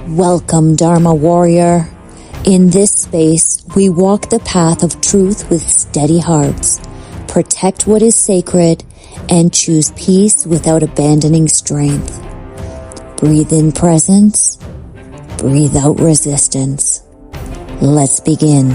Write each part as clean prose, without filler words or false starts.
Welcome, Dharma Warrior. In this space, we walk the path of truth with steady hearts, protect what is sacred, and choose peace without abandoning strength. Breathe in presence, breathe out resistance. Let's begin.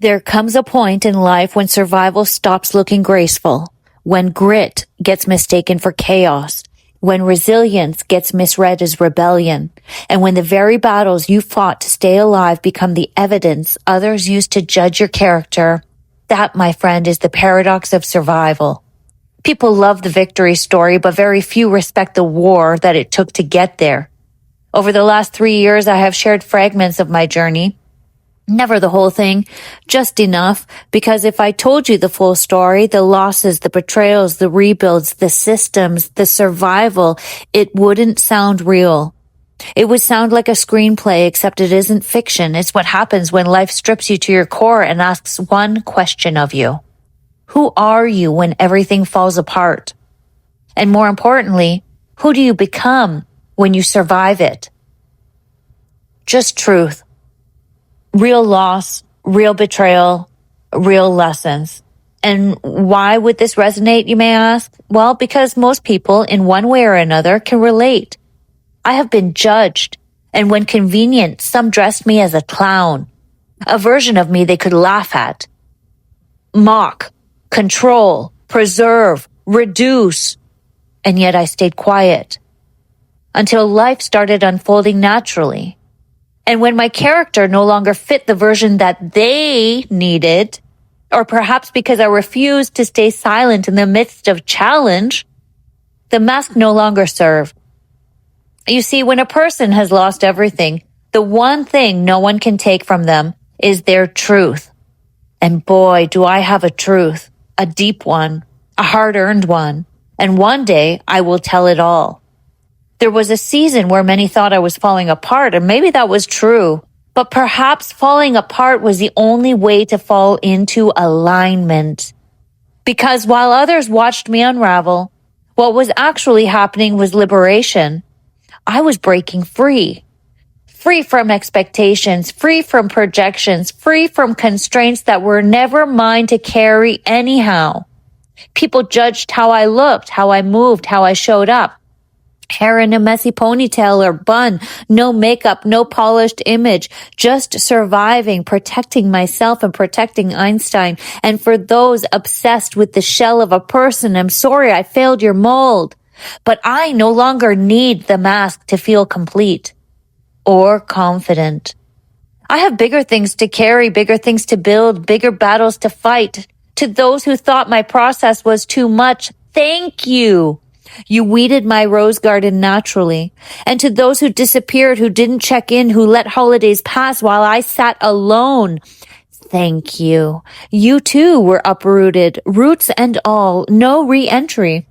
There comes a point in life when survival stops looking graceful, when grit gets mistaken for chaos, when resilience gets misread as rebellion, and when the very battles you fought to stay alive become the evidence others use to judge your character. That, my friend, is the paradox of survival. People love the victory story, but very few respect the war that it took to get there. Over the last 3 years, I have shared fragments of my journey. Never the whole thing, just enough, because if I told you the full story, the losses, the betrayals, the rebuilds, the systems, the survival, it wouldn't sound real. It would sound like a screenplay, except it isn't fiction. It's what happens when life strips you to your core and asks one question of you. Who are you when everything falls apart? And more importantly, who do you become when you survive it? Just truth. Real loss, real betrayal, real lessons. And why would this resonate, you may ask? Well, because most people, in one way or another, can relate. I have been judged, and when convenient, some dressed me as a clown, a version of me they could laugh at, mock, control, preserve, reduce, and yet I stayed quiet until life started unfolding naturally. And when my character no longer fit the version that they needed, or perhaps because I refused to stay silent in the midst of challenge, the mask no longer served. You see, when a person has lost everything, the one thing no one can take from them is their truth. And boy, do I have a truth, a deep one, a hard-earned one. And one day I will tell it all. There was a season where many thought I was falling apart, and maybe that was true. But perhaps falling apart was the only way to fall into alignment. Because while others watched me unravel, what was actually happening was liberation. I was breaking free. Free from expectations, free from projections, free from constraints that were never mine to carry anyhow. People judged how I looked, how I moved, how I showed up. Hair in a messy ponytail or bun, no makeup, no polished image, just surviving, protecting myself and protecting Einstein. And for those obsessed with the shell of a person, I'm sorry I failed your mold. But I no longer need the mask to feel complete or confident. I have bigger things to carry, bigger things to build, bigger battles to fight. To those who thought my process was too much, thank you. You weeded my rose garden naturally. And to those who disappeared, who didn't check in, who let holidays pass while I sat alone, thank you. You too were uprooted, roots and all, no re-entry.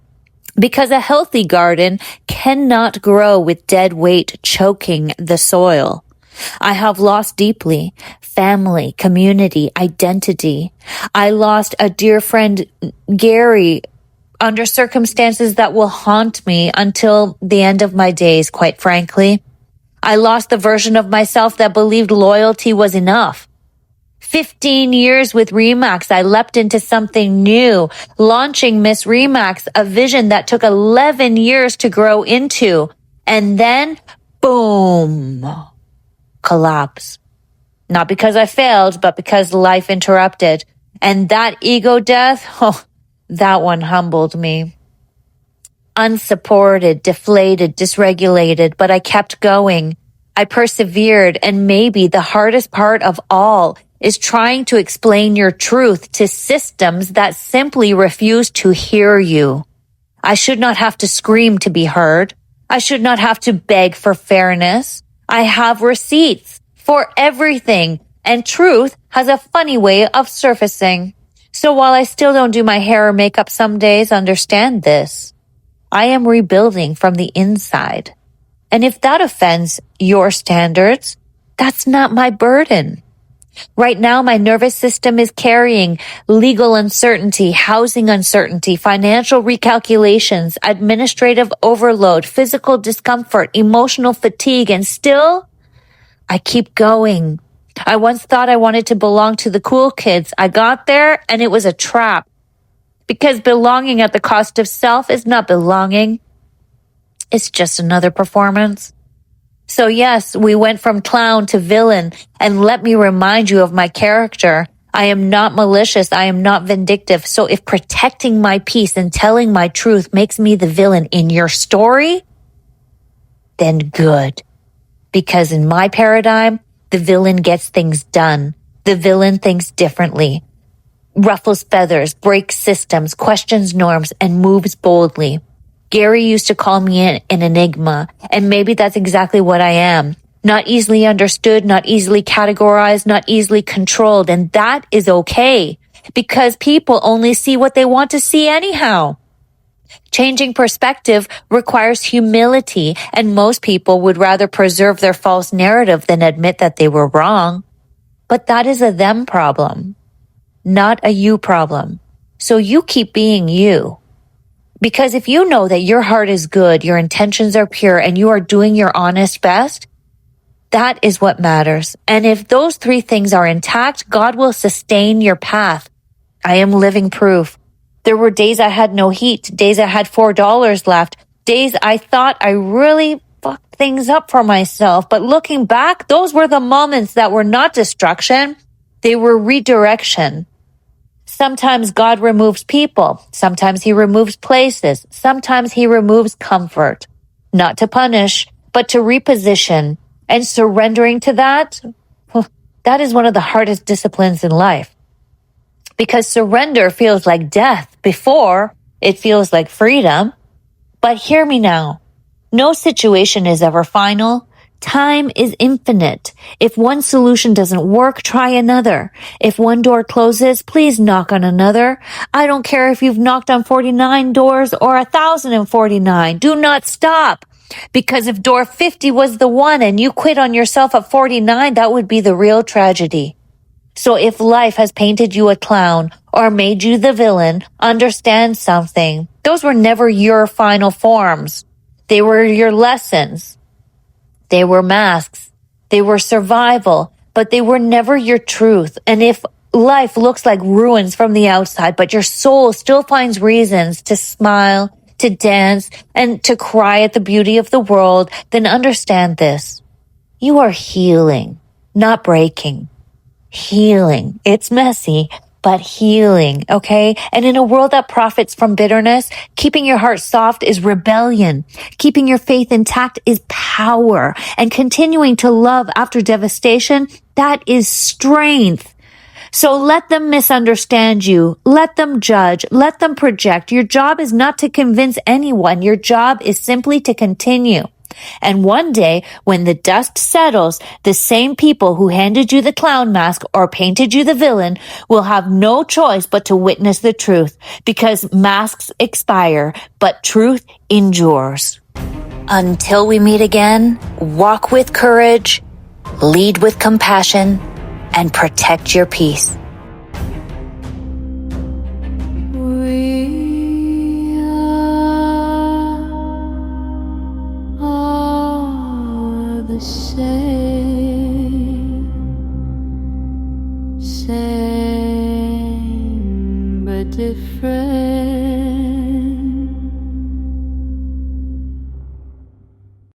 Because a healthy garden cannot grow with dead weight choking the soil. I have lost deeply. Family, community, identity. I lost a dear friend, Gary, under circumstances that will haunt me until the end of my days, quite frankly. I lost the version of myself that believed loyalty was enough. 15 years with Remax, I leapt into something new, launching Miss Remax, a vision that took 11 years to grow into. And then, boom, collapse. Not because I failed, but because life interrupted. And that ego death, that one humbled me. Unsupported, deflated, dysregulated, but I kept going. I persevered, and maybe the hardest part of all is trying to explain your truth to systems that simply refuse to hear you. I should not have to scream to be heard. I should not have to beg for fairness. I have receipts for everything, and truth has a funny way of surfacing. So while I still don't do my hair or makeup some days, understand this. I am rebuilding from the inside. And if that offends your standards, that's not my burden. Right now, my nervous system is carrying legal uncertainty, housing uncertainty, financial recalculations, administrative overload, physical discomfort, emotional fatigue, and still, I keep going. I once thought I wanted to belong to the cool kids. I got there and it was a trap. Because belonging at the cost of self is not belonging. It's just another performance. So yes, we went from clown to villain, and let me remind you of my character. I am not malicious. I am not vindictive. So if protecting my peace and telling my truth makes me the villain in your story, then good. Because in my paradigm, the villain gets things done. The villain thinks differently, ruffles feathers, breaks systems, questions norms, and moves boldly. Gary used to call me an enigma, and maybe that's exactly what I am. Not easily understood, not easily categorized, not easily controlled, and that is okay, because people only see what they want to see anyhow. Changing perspective requires humility, and most people would rather preserve their false narrative than admit that they were wrong. But that is a them problem, not a you problem. So you keep being you. Because if you know that your heart is good, your intentions are pure, and you are doing your honest best, that is what matters. And if those three things are intact, God will sustain your path. I am living proof. There were days I had no heat, days I had $4 left, days I thought I really fucked things up for myself. But looking back, those were the moments that were not destruction. They were redirection. Sometimes God removes people. Sometimes he removes places. Sometimes he removes comfort. Not to punish, but to reposition. And surrendering to that, that is one of the hardest disciplines in life. Because surrender feels like death before it feels like freedom. But hear me now. No situation is ever final. Time is infinite. If one solution doesn't work, try another. If one door closes, please knock on another. I don't care if you've knocked on 49 doors or 1,049. Do not stop. Because if door 50 was the one and you quit on yourself at 49, that would be the real tragedy. So if life has painted you a clown or made you the villain, understand something. Those were never your final forms. They were your lessons. They were masks. They were survival, but they were never your truth. And if life looks like ruins from the outside, but your soul still finds reasons to smile, to dance, and to cry at the beauty of the world, then understand this. You are healing, not breaking. Healing. It's messy, but healing, okay? And in a world that profits from bitterness, keeping your heart soft is rebellion. Keeping your faith intact is power. And continuing to love after devastation, that is strength. So let them misunderstand you. Let them judge. Let them project. Your job is not to convince anyone. Your job is simply to continue. And one day, when the dust settles, the same people who handed you the clown mask or painted you the villain will have no choice but to witness the truth, because masks expire, but truth endures. Until we meet again, walk with courage, lead with compassion, and protect your peace. Same but different.